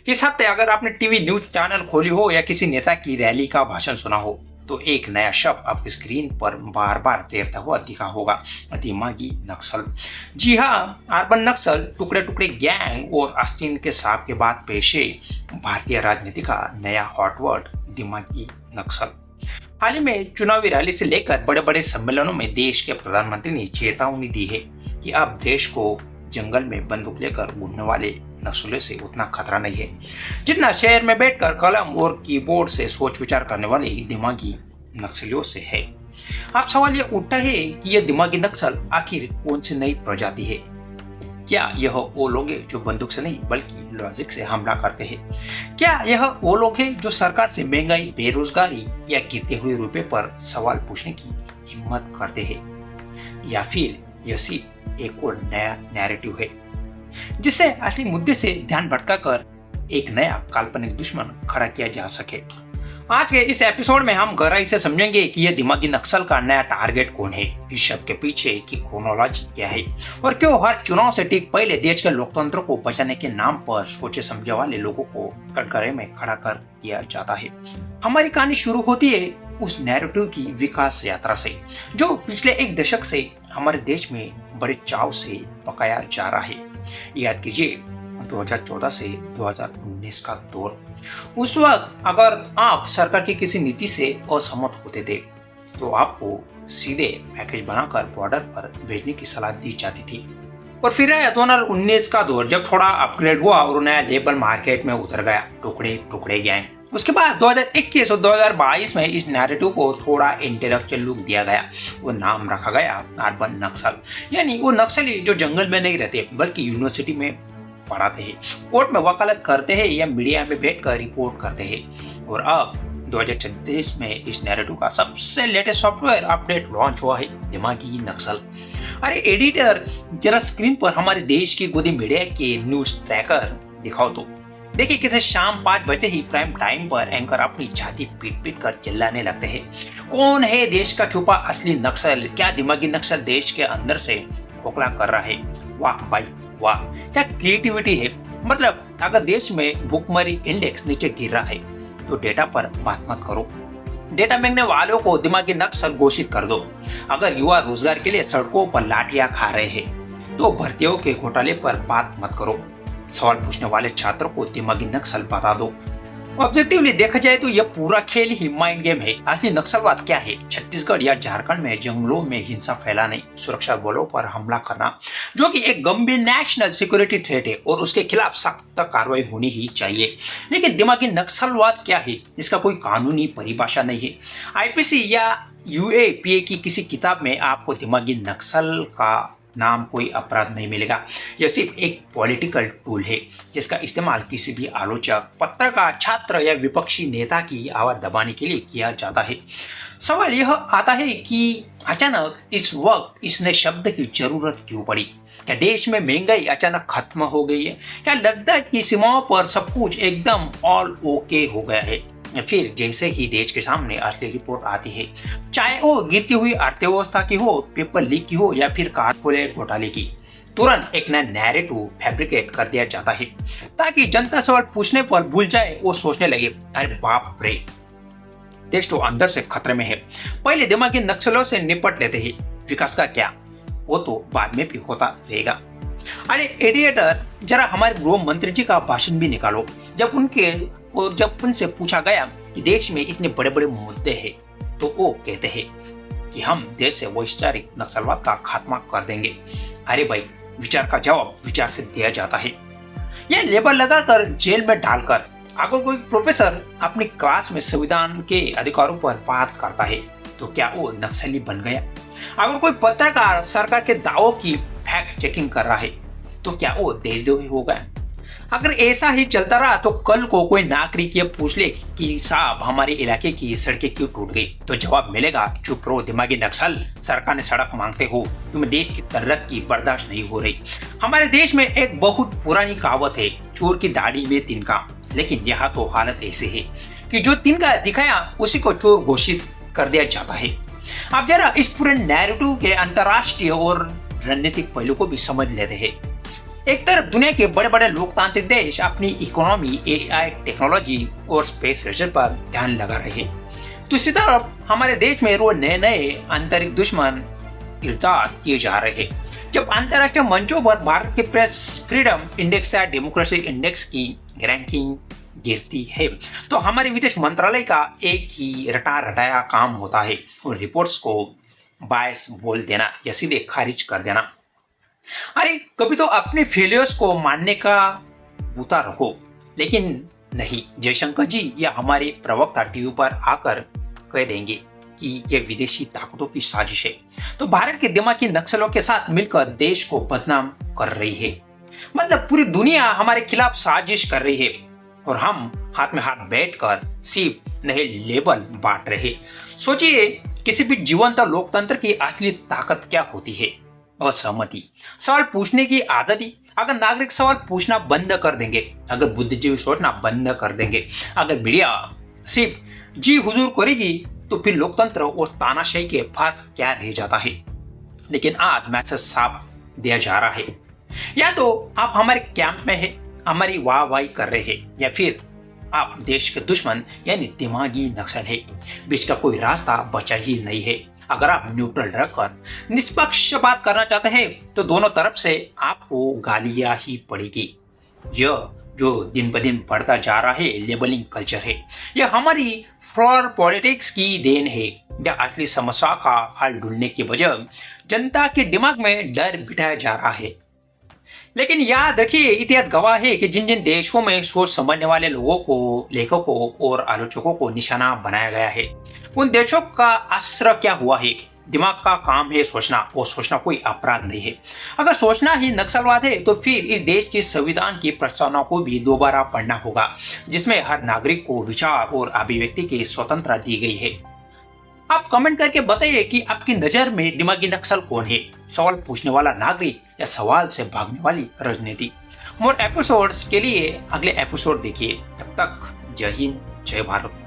इस हफ्ते अगर आपने टीवी न्यूज चैनल खोली हो या किसी नेता की रैली का भाषण सुना हो तो एक नया शब्द आपकी स्क्रीन पर बार बार तैरता हुआ दिखा होगा, दिमागी नक्सल। जी हाँ, अर्बन नक्सल, टुकड़े टुकड़े गैंग और आस्तीन के सांप के बाद पेशे भारतीय राजनीति का नया हॉटवर्ड दिमागी नक्सल। हाल ही में चुनावी रैली से लेकर बड़े बड़े सम्मेलनों में देश के प्रधानमंत्री ने चेतावनी दी है कि अब देश को जंगल में बंदूक लेकर घूमने वाले नक्सलियों से उतना खतरा नहीं है जितना शहर में बैठकर कलम और कीबोर्ड से सोच विचार करने वाले दिमागी नक्सलियों से है। अब सवाल यह उठता है कि यह दिमागी नक्सल आखिर कौन सी नई प्रजाति है? क्या यह वो लोग हैं जो बंदूक से नहीं बल्कि लॉजिक से हमला करते हैं? क्या यह वो लोग हैं जो सरकार से महंगाई, बेरोजगारी या गिरते हुए रुपए पर सवाल पूछने की हिम्मत करते हैं? या फिर यह सिर्फ एक और नया नैरेटिव है जिससे असली मुद्दे से ध्यान भटकाकर एक नया काल्पनिक दुश्मन खड़ा किया जा सके? आज के इस एपिसोड में हम गहराई से समझेंगे कि यह दिमागी नक्सल का नया टारगेट कौन है, इस शब्द के पीछे की क्रोनोलॉजी क्या है और क्यों हर चुनाव से ठीक पहले देश के लोकतंत्र को बचाने के नाम पर सोचे समझे वाले लोगों को कटघरे में खड़ा कर दिया जाता है। हमारी कहानी शुरू होती है उस नैरेटिव की विकास यात्रा से जो पिछले एक दशक से हमारे देश में बड़े चाव से पकाया जा रहा है। याद कीजिए 2014 से 2019 का दौर। उस वक्त अगर आप सरकार की किसी नीति से असहमत होते थे तो आपको सीधे पैकेज बनाकर बॉर्डर पर भेजने की सलाह दी जाती थी। और फिर आया 2019 का दौर जब थोड़ा अपग्रेड हुआ और नया लेबल मार्केट में उतर गया, टुकड़े टुकड़े गैंग। उसके बाद 2021 और 2022 में इस नैरेटिव को थोड़ा इंटेलेक्चुअल लुक दिया गया। वो नाम रखा गया अर्बन नक्सल, यानी वो नक्सली जो जंगल में नहीं रहते बल्कि यूनिवर्सिटी में पढ़ाते हैं, कोर्ट में वकालत करते हैं या मीडिया में बैठकर रिपोर्ट करते हैं। और अब 2036 में इस नैरेटिव का सबसे लेटेस्ट सॉफ्टवेयर अपडेट लॉन्च हुआ है, दिमागी नक्सल। अरे एडिटर, जरा स्क्रीन पर हमारे देश की गोदी मीडिया के न्यूज ट्रैकर दिखाओ तो देखिए कैसे शाम 5 बजे ही प्राइम टाइम पर एंकर अपनी छाती पीट पीट कर चिल्लाने लगते हैं। कौन है देश का छुपा असली नक्सल? क्या दिमागी नक्सल देश के अंदर से खोखला कर रहा है? वाह भाई वाह, क्या क्रिएटिविटी है। मतलब अगर देश में भूखमरी इंडेक्स नीचे गिर रहा है तो डेटा पर बात मत करो, डेटा मांगने वालों को दिमागी नक्सल घोषित कर दो। अगर युवा रोजगार के लिए सड़कों पर लाठियां खा रहे हैं तो भर्तियों के घोटाले पर बात मत करो। सवाल पूछने वाले छात्रों को दिमागी नक्सल बता दो। ऑब्जेक्टिवली देखा जाए तो यह पूरा खेल ही माइंड गेम है। असली नक्सलवाद क्या है? छत्तीसगढ़ या झारखंड में जंगलों में हिंसा फैलाने, सुरक्षा बलों पर हमला करना, जो कि एक गंभीर नेशनल सिक्योरिटी थ्रेट है और उसके खिलाफ सख्त कार्रवाई होनी ही चाहिए। लेकिन दिमागी नक्सलवाद क्या है? इसका कोई कानूनी परिभाषा नहीं है। आईपीसी या यूएपीए की किसी किताब में आपको दिमागी नक्सल का नाम कोई अपराध नहीं मिलेगा। यह सिर्फ एक पॉलिटिकल टूल है जिसका इस्तेमाल किसी भी आलोचक, पत्रकार, छात्र या विपक्षी नेता की आवाज दबाने के लिए किया जाता है। सवाल यह आता है कि अचानक इस वक्त इस नए शब्द की जरूरत क्यों पड़ी? क्या देश में महंगाई अचानक खत्म हो गई है? क्या लद्दाख की सीमाओं पर सब कुछ एकदम ऑल ओके हो गया है? फिर जैसे ही देश के सामने असली रिपोर्ट आती है, चाहे वो गिरती हुई अर्थव्यवस्था की हो, पेपर लीक की हो या फिर कारपोरेट घोटाले की, तुरंत एक नया नैरेटिव फैब्रिकेट कर दिया जाता है ताकि जनता सवाल पूछने पर भूल जाए, वो सोचने लगे अरे बाप रे, देश तो अंदर से खतरे में है। पहले दिमागी नक्सलों से निपट लेते हैं, विकास का क्या, वो तो बाद में भी होता रहेगा। अरे एडिटर, जरा हमारे गृह मंत्री जी का भाषण भी निकालो। जब उनसे पूछा गया कि देश में इतने बड़े बड़े मुद्दे हैं तो वो कहते हैं कि हम देश से वैचारिक नक्सलवाद का खात्मा कर देंगे। अरे भाई, विचार का जवाब विचार से दिया जाता है। यह लेबल लगाकर जेल में डालकर अगर कोई प्रोफेसर अपनी क्लास में संविधान के अधिकारों पर बात करता है तो क्या वो नक्सली बन गया? अगर कोई पत्रकार सरकार के दावों की फैक्ट चेकिंग कर रहा है तो क्या वो देशद्रोही हो गया? अगर ऐसा ही चलता रहा तो कल को कोई नागरिक ये पूछ ले कि साहब हमारे इलाके की सड़कें क्यों टूट गई, तो जवाब मिलेगा चुप रहो दिमागी नक्सल, सरकार ने सड़क मांगते हो, तुम्हें देश की तरक्की बर्दाश्त नहीं हो रही। हमारे देश में एक बहुत पुरानी कहावत है, चोर की दाढ़ी में तिनका। लेकिन यहाँ तो हालत ऐसी है कि जो तिनका दिखाया उसी को चोर घोषित कर दिया जाता है। अब जरा इस पूरे नैरेटिव के अंतर्राष्ट्रीय और रणनीतिक पहलू को भी समझ लेते हैं। एक तरफ दुनिया के बड़े बड़े लोकतांत्रिक देश अपनी इकोनॉमी, एआई टेक्नोलॉजी और स्पेस रिसर्च पर ध्यान लगा रहे हैं, दूसरी तरफ हमारे देश में रोज नए नए आंतरिक दुश्मन इर्जाद किए जा रहे हैं। जब अंतर्राष्ट्रीय मंचों पर भारत के प्रेस फ्रीडम इंडेक्स या डेमोक्रेसी इंडेक्स की रैंकिंग गिरती है, तो हमारे विदेश मंत्रालय का एक ही रटा रटाया काम होता है, उन रिपोर्ट्स को बायस बोल देना या सीधे खारिज कर देना। अरे कभी तो अपने फेलियर्स को मानने का बूता रखो, लेकिन नहीं, जयशंकर जी या हमारे प्रवक्ता टीवी पर आकर कह देंगे कि ये विदेशी ताकतों की साजिश है, तो भारत के दिमागी नक्सलों के साथ मिलकर देश को बदनाम कर रही है। मतलब पूरी दुनिया हमारे खिलाफ साजिश कर रही है और हम हाथ में हाथ बैठकर सिर्फ नए लेबल बांट रहे। सोचिए, किसी भी जीवंत लोकतंत्र की असली ताकत क्या होती है? असहमति, सवाल पूछने की आजादी। अगर नागरिक सवाल पूछना बंद कर देंगे, अगर बुद्धिजीवी सोचना बंद कर देंगे, अगर मीडिया सिर्फ जी हुजूर करेगी, तो फिर लोकतंत्र और तानाशाही के फर्क क्या रह जाता है। लेकिन आज मैसेज साफ दिया जा रहा है, या तो आप हमारे कैंप में है, हमारी वाहवाही कर रहे हैं, या फिर आप देश के दुश्मन यानी दिमागी नक्सल है। बीच का कोई रास्ता बचा ही नहीं है। अगर आप न्यूट्रल रखकर निष्पक्ष बात करना चाहते हैं, तो दोनों तरफ से आपको गालियां ही पड़ेगी। यह जो दिन ब दिन बढ़ता जा रहा है लेबलिंग कल्चर है, यह हमारी फ्लोर पॉलिटिक्स की देन है, या असली समस्या का हल ढूंढने के बजाय जनता के दिमाग में डर बिठाया जा रहा है। लेकिन याद रखिए, इतिहास गवाह है कि जिन जिन देशों में सोच समझने वाले लोगों को, लेखकों और आलोचकों को निशाना बनाया गया है, उन देशों का असर क्या हुआ है। दिमाग का काम है सोचना, और सोचना कोई अपराध नहीं है। अगर सोचना ही नक्सलवाद है, तो फिर इस देश की संविधान की प्रस्तावना को भी दोबारा पढ़ना होगा, जिसमें हर नागरिक को विचार और अभिव्यक्ति की स्वतंत्रता दी गई है। आप कमेंट करके बताइए कि आपकी नजर में दिमागी नक्सल कौन है, सवाल पूछने वाला नागरिक या सवाल से भागने वाली राजनीति। मोर एपिसोड्स के लिए अगले एपिसोड देखिए। तब तक जय हिंद, जय भारत।